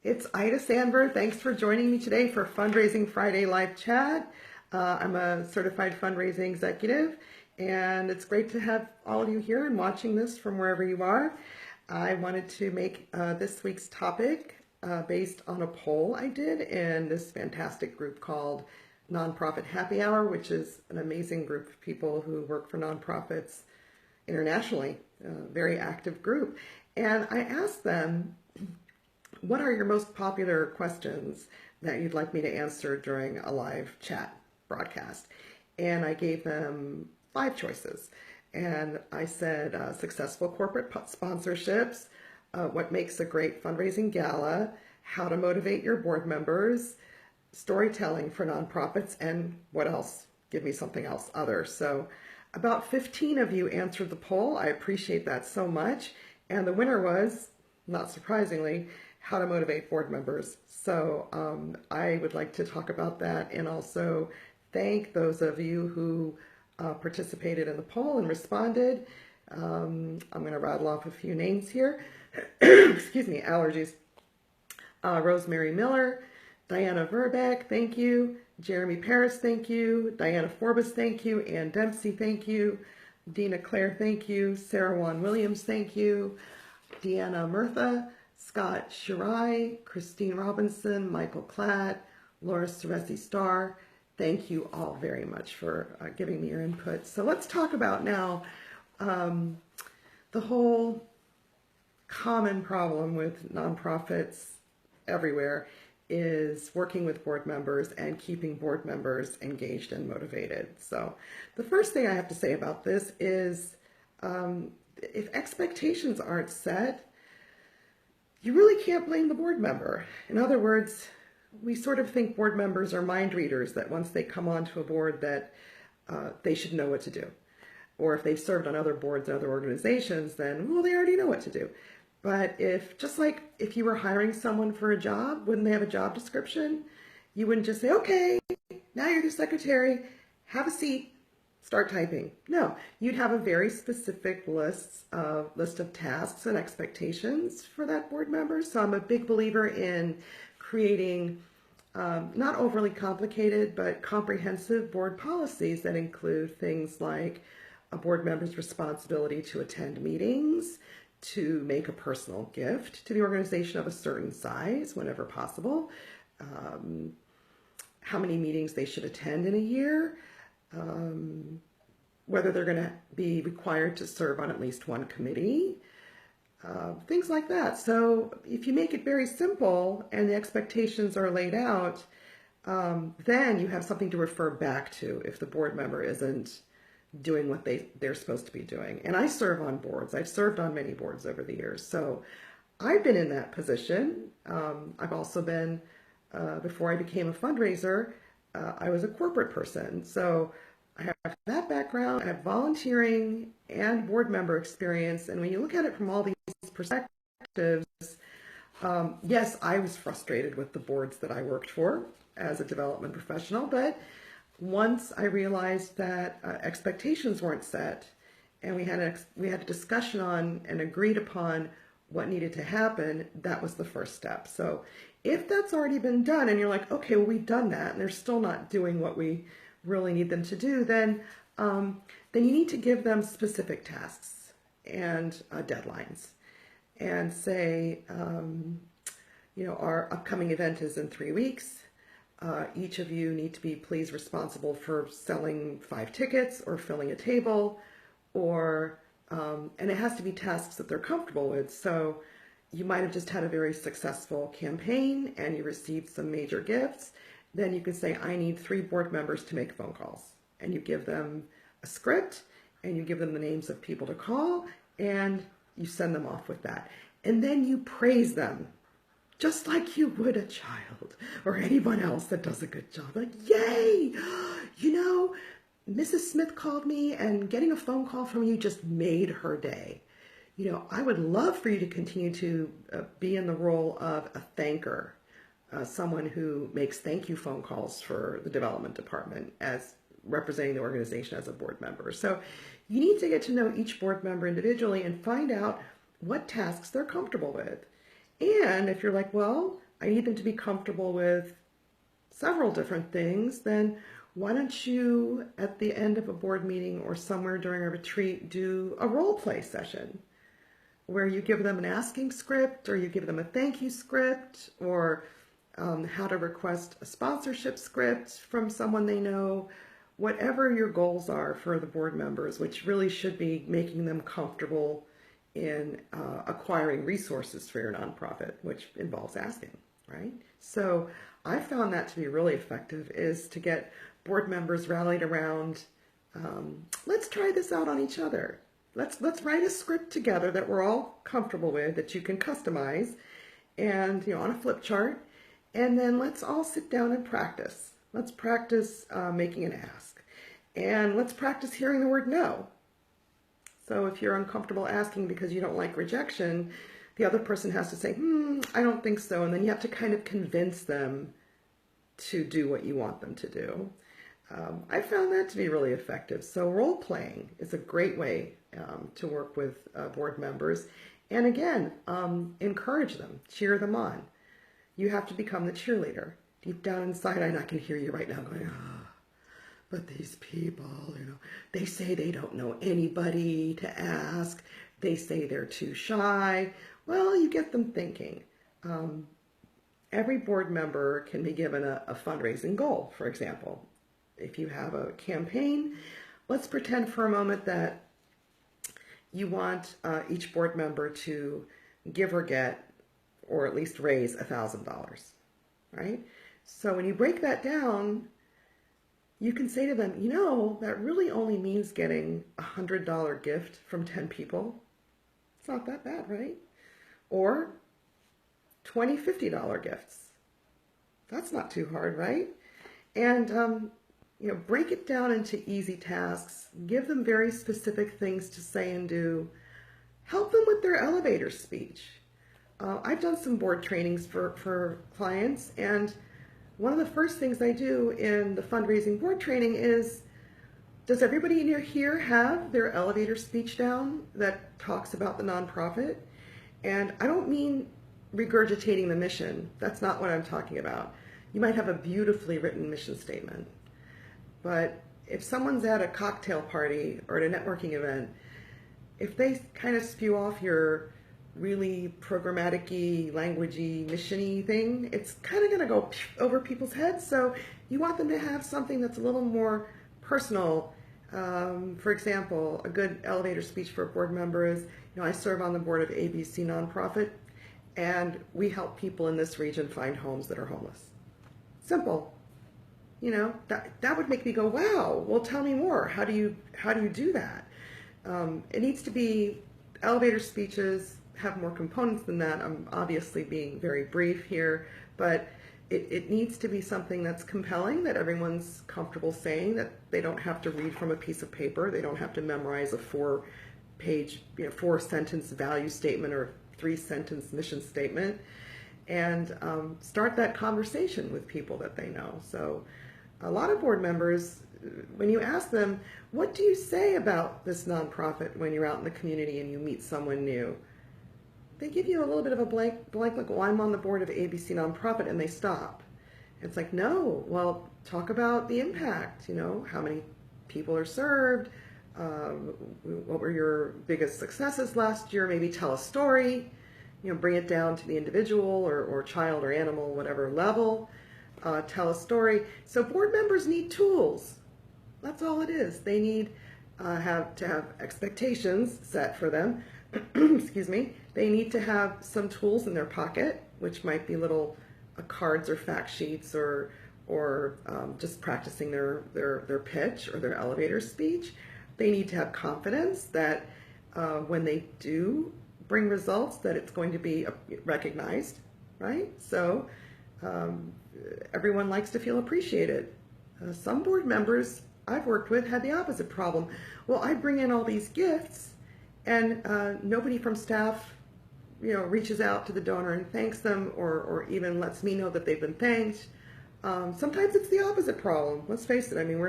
It's Ida Sandberg. Thanks for joining me today for Fundraising Friday Live Chat. I'm a certified fundraising executive, and it's great to have all of you here and watching this from wherever you are. I wanted to make this week's topic based on a poll I did in this fantastic group called Nonprofit Happy Hour, which is an amazing group of people who work for nonprofits internationally, a very active group. And I asked them, what are your most popular questions that you'd like me to answer during a live chat broadcast? And I gave them 5 choices. And I said successful corporate sponsorships, what makes a great fundraising gala, how to motivate your board members, storytelling for nonprofits, and what else? Give me something else, other. So about 15 of you answered the poll. I appreciate that so much. And the winner was, not surprisingly, how to motivate board members. So I would like to talk about that and also thank those of you who participated in the poll and responded. I'm going to rattle off a few names here. Excuse me, allergies. Rosemary Miller, Diana Verbeck, thank you. Jeremy Paris, thank you. Diana Forbes, thank you. Ann Dempsey, thank you. Dina Claire, thank you. Sarah Juan Williams, thank you. Deanna Murtha, Scott Shirai, Christine Robinson, Michael Klatt, Laura Ceresi Starr. Thank you all very much for giving me your input. So let's talk about now the whole common problem with nonprofits everywhere is working with board members and keeping board members engaged and motivated. So the first thing I have to say about this is if expectations aren't set, you really can't blame the board member. In other words, we sort of think board members are mind readers, that once they come onto a board that they should know what to do. Or if they've served on other boards and other organizations, then, well, they already know what to do. But just like if you were hiring someone for a job, wouldn't they have a job description? You wouldn't just say, okay, now you're the secretary, have a seat, start typing. No, you'd have a very specific list of tasks and expectations for that board member. So I'm a big believer in creating not overly complicated, but comprehensive board policies that include things like a board member's responsibility to attend meetings, to make a personal gift to the organization of a certain size whenever possible, how many meetings they should attend in a year, whether they're going to be required to serve on at least one committee, things like that. So if you make it very simple and the expectations are laid out, then you have something to refer back to if the board member isn't doing what they're supposed to be doing. And I serve on boards. I've served on many boards over the years. So I've been in that position. I've also been, before I became a fundraiser, I was a corporate person. So I have that background, I have volunteering and board member experience. And when you look at it from all these perspectives, yes, I was frustrated with the boards that I worked for as a development professional, but once I realized that expectations weren't set, and we had a discussion on and agreed upon what needed to happen, that was the first step. So if that's already been done and you're like, okay, well, we've done that and they're still not doing what we really need them to do, then you need to give them specific tasks and deadlines and say, our upcoming event is in 3 weeks. Each of you need to be please responsible for selling 5 tickets or filling a table, or and it has to be tasks that they're comfortable with. So you might have just had a very successful campaign and you received some major gifts. Then you can say, I need 3 board members to make phone calls. And you give them a script and you give them the names of people to call and you send them off with that. And then you praise them, just like you would a child or anyone else that does a good job. Like, yay! Mrs. Smith called me and getting a phone call from you just made her day. I would love for you to continue to be in the role of a thanker, someone who makes thank you phone calls for the development department as representing the organization as a board member. So you need to get to know each board member individually and find out what tasks they're comfortable with. And if you're like, well, I need them to be comfortable with several different things, then why don't you, at the end of a board meeting or somewhere during a retreat, do a role play session where you give them an asking script, or you give them a thank you script, or how to request a sponsorship script from someone they know, whatever your goals are for the board members, which really should be making them comfortable in acquiring resources for your nonprofit, which involves asking, right? So I found that to be really effective, is to get board members rallied around, let's try this out on each other. Let's write a script together that we're all comfortable with, that you can customize, and on a flip chart, and then let's all sit down and practice. Let's practice making an ask, and let's practice hearing the word no. So if you're uncomfortable asking because you don't like rejection, the other person has to say, I don't think so, and then you have to kind of convince them to do what you want them to do. I found that to be really effective. So role playing is a great way to work with board members. And again, encourage them, cheer them on. You have to become the cheerleader. Deep down inside, I can hear you right now going, but these people, they say they don't know anybody to ask. They say they're too shy. Well, you get them thinking. Every board member can be given a fundraising goal, for example. If you have a campaign, let's pretend for a moment that you want each board member to give or get, or at least raise $1,000, right? So when you break that down, you can say to them, that really only means getting a $100 gift from 10 people. It's not that bad, right? Or 20 $50 gifts. That's not too hard, right? And break it down into easy tasks. Give them very specific things to say and do. Help them with their elevator speech. I've done some board trainings for clients, and one of the first things I do in the fundraising board training is, does everybody near here have their elevator speech down that talks about the nonprofit? And I don't mean regurgitating the mission. That's not what I'm talking about. You might have a beautifully written mission statement, but if someone's at a cocktail party or at a networking event, if they kind of spew off your really programmatic-y, language-y, mission-y thing, it's kind of going to go over people's heads. So you want them to have something that's a little more personal. For example, a good elevator speech for a board member is, I serve on the board of ABC nonprofit, and we help people in this region find homes that are homeless. Simple. That would make me go, wow, well, tell me more. How do you do that? It needs to be, elevator speeches have more components than that. I'm obviously being very brief here, but it needs to be something that's compelling, that everyone's comfortable saying, that they don't have to read from a piece of paper. They don't have to memorize a 4-page, 4-sentence value statement or 3-sentence mission statement, and start that conversation with people that they know. So a lot of board members, when you ask them, what do you say about this nonprofit when you're out in the community and you meet someone new? They give you a little bit of a blank look. Well, I'm on the board of ABC nonprofit, and they stop. It's like, no, well, talk about the impact, how many people are served, what were your biggest successes last year, maybe tell a story, bring it down to the individual or child or animal, whatever level, tell a story. So board members need tools. That's all it is. They need to have expectations set for them. Excuse me. They need to have some tools in their pocket, which might be little cards or fact sheets or just practicing their pitch or their elevator speech. They need to have confidence that when they do bring results, that it's going to be recognized, right? So everyone likes to feel appreciated. Some board members I've worked with had the opposite problem. Well, I bring in all these gifts, and nobody from staff, reaches out to the donor and thanks them, or even lets me know that they've been thanked. Sometimes it's the opposite problem. Let's face it. I mean,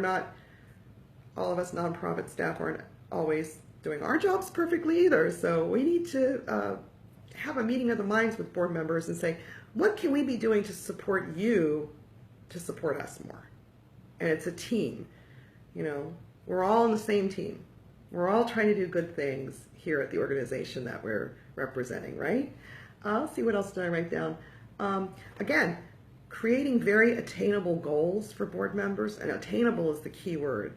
all of us nonprofit staff aren't always doing our jobs perfectly either. So we need to have a meeting of the minds with board members and say, what can we be doing to support you to support us more? And it's a team. You know, we're all on the same team. We're all trying to do good things here at the organization that we're representing, right? I'll see what else did I write down. Again, creating very attainable goals for board members, and attainable is the key word.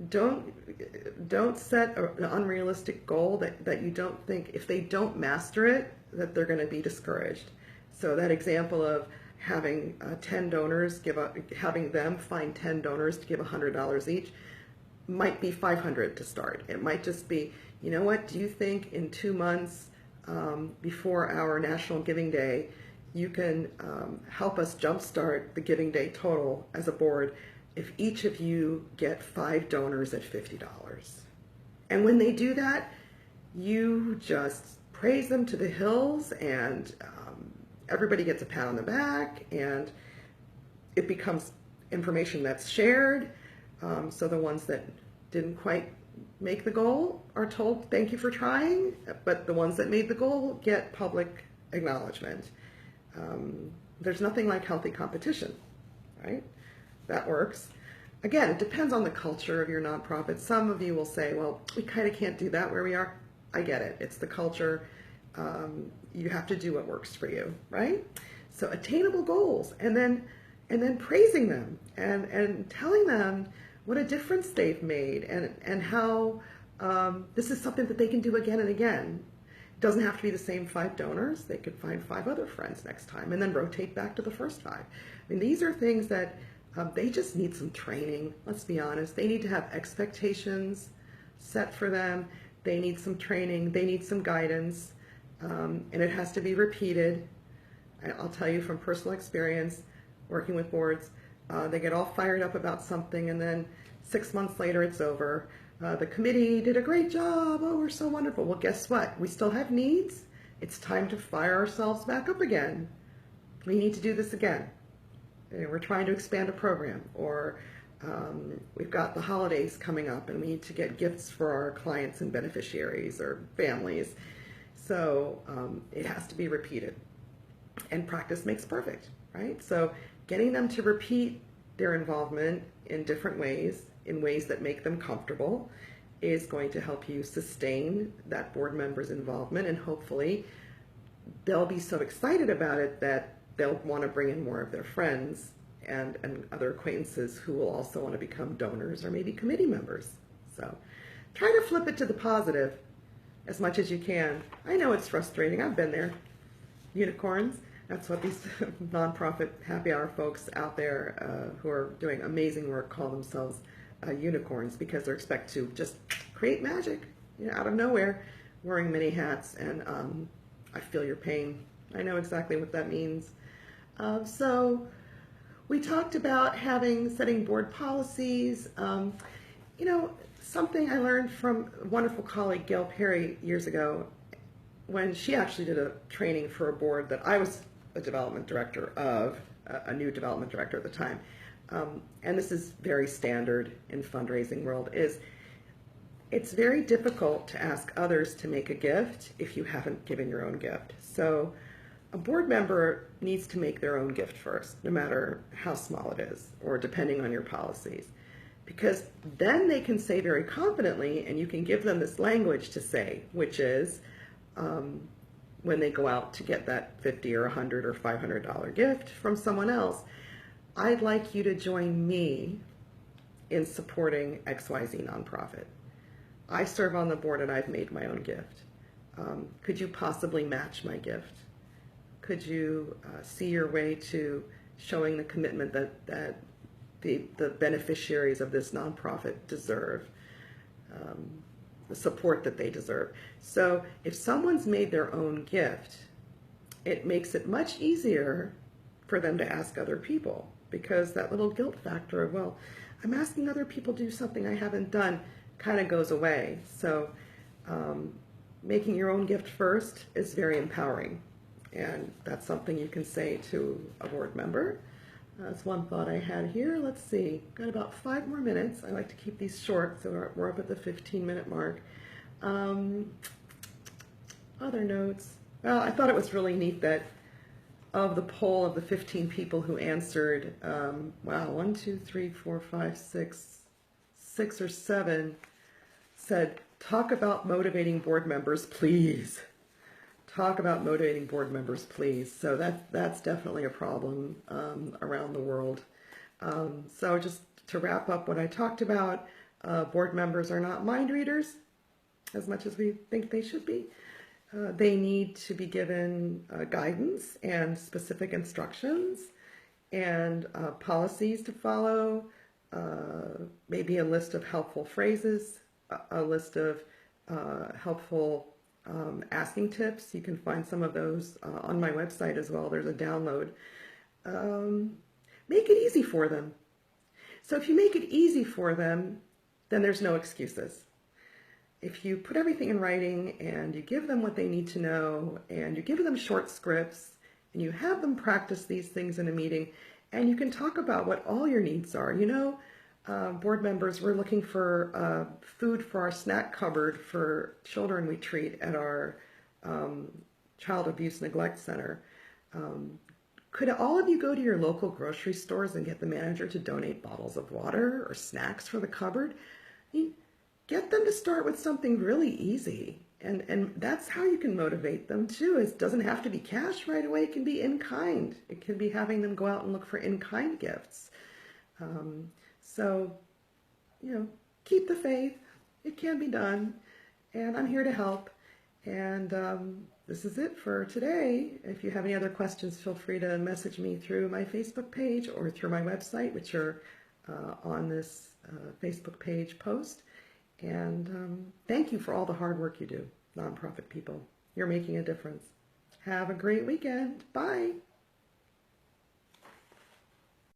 Don't set an unrealistic goal that you don't think, if they don't master it, that they're going to be discouraged. So that example of having 10 donors having them find 10 donors to give $100 each might be 500 to start. It might just be, you know what, do you think in 2 months before our National Giving Day, you can help us jumpstart the Giving Day total as a board if each of you get 5 donors at $50. And when they do that, you just praise them to the hills, and everybody gets a pat on the back, and it becomes information that's shared. So the ones that didn't quite make the goal are told, thank you for trying, but the ones that made the goal get public acknowledgement. There's nothing like healthy competition, right? That works. Again, it depends on the culture of your nonprofit. Some of you will say, well, we kind of can't do that where we are. I get it. It's the culture. You have to do what works for you, right? So attainable goals, and then praising them and telling them what a difference they've made, and how this is something that they can do again and again. It doesn't have to be the same 5 donors. They could find 5 other friends next time and then rotate back to the first 5. I mean, these are things that they just need some training. Let's be honest. They need to have expectations set for them. They need some training. They need some guidance. And it has to be repeated. I'll tell you from personal experience, working with boards, they get all fired up about something, and then 6 months later it's over. The committee did a great job. Oh, we're so wonderful. Well, guess what? We still have needs. It's time to fire ourselves back up again. We need to do this again. We're trying to expand a program, or we've got the holidays coming up and we need to get gifts for our clients and beneficiaries or families. So it has to be repeated, and practice makes perfect, right? So getting them to repeat their involvement in different ways, in ways that make them comfortable, is going to help you sustain that board member's involvement, and hopefully they'll be so excited about it that they'll want to bring in more of their friends and other acquaintances who will also want to become donors or maybe committee members. So try to flip it to the positive as much as you can. I know it's frustrating. I've been there. Unicorns. That's what these nonprofit happy hour folks out there who are doing amazing work call themselves unicorns, because they're expected to just create magic, you know, out of nowhere, wearing many hats. And I feel your pain. I know exactly what that means. So we talked about setting board policies. You know, something I learned from a wonderful colleague, Gail Perry, years ago, when she actually did a training for a board that I was a development director of, a new development director at the time. And this is very standard in fundraising world, is it's very difficult to ask others to make a gift if you haven't given your own gift. So a board member needs to make their own gift first, no matter how small it is, or depending on your policies. Because then they can say very confidently, and you can give them this language to say, which is, when they go out to get that $50 or $100 or $500 gift from someone else, I'd like you to join me in supporting XYZ nonprofit. I serve on the board and I've made my own gift. Could you possibly match my gift? Could you see your way to showing the commitment that the beneficiaries of this nonprofit deserve, the support that they deserve? So if someone's made their own gift, it makes it much easier for them to ask other people, because that little guilt factor of, well, I'm asking other people to do something I haven't done, kind of goes away. So making your own gift first is very empowering, and that's something you can say to a board member. That's one thought I had here. Let's see, got about 5 more minutes. I like to keep these short, so we're up at the 15-minute mark. Other notes. Well, I thought it was really neat that of the poll of the 15 people who answered, wow, 1, 2, 3, 4, 5, 6, 6 or 7 said, talk about motivating board members, please. Talk about motivating board members, please. So that's definitely a problem around the world. So just to wrap up what I talked about, board members are not mind readers as much as we think they should be. They need to be given guidance and specific instructions and policies to follow, maybe a list of helpful phrases, a list of helpful asking tips. You can find some of those on my website as well. There's a download. Make it easy for them. So if you make it easy for them, then there's no excuses. If you put everything in writing and you give them what they need to know and you give them short scripts and you have them practice these things in a meeting and you can talk about what all your needs are. You know, board members, we're looking for food for our snack cupboard for children we treat at our Child Abuse Neglect Center. Could all of you go to your local grocery stores and get the manager to donate bottles of water or snacks for the cupboard? I mean, get them to start with something really easy. And that's how you can motivate them too. It doesn't have to be cash right away. It can be in kind. It can be having them go out and look for in-kind gifts. So, you know, keep the faith. It can be done. And I'm here to help. And this is it for today. If you have any other questions, feel free to message me through my Facebook page or through my website, which are on this Facebook page post. And thank you for all the hard work you do, nonprofit people. You're making a difference. Have a great weekend. Bye.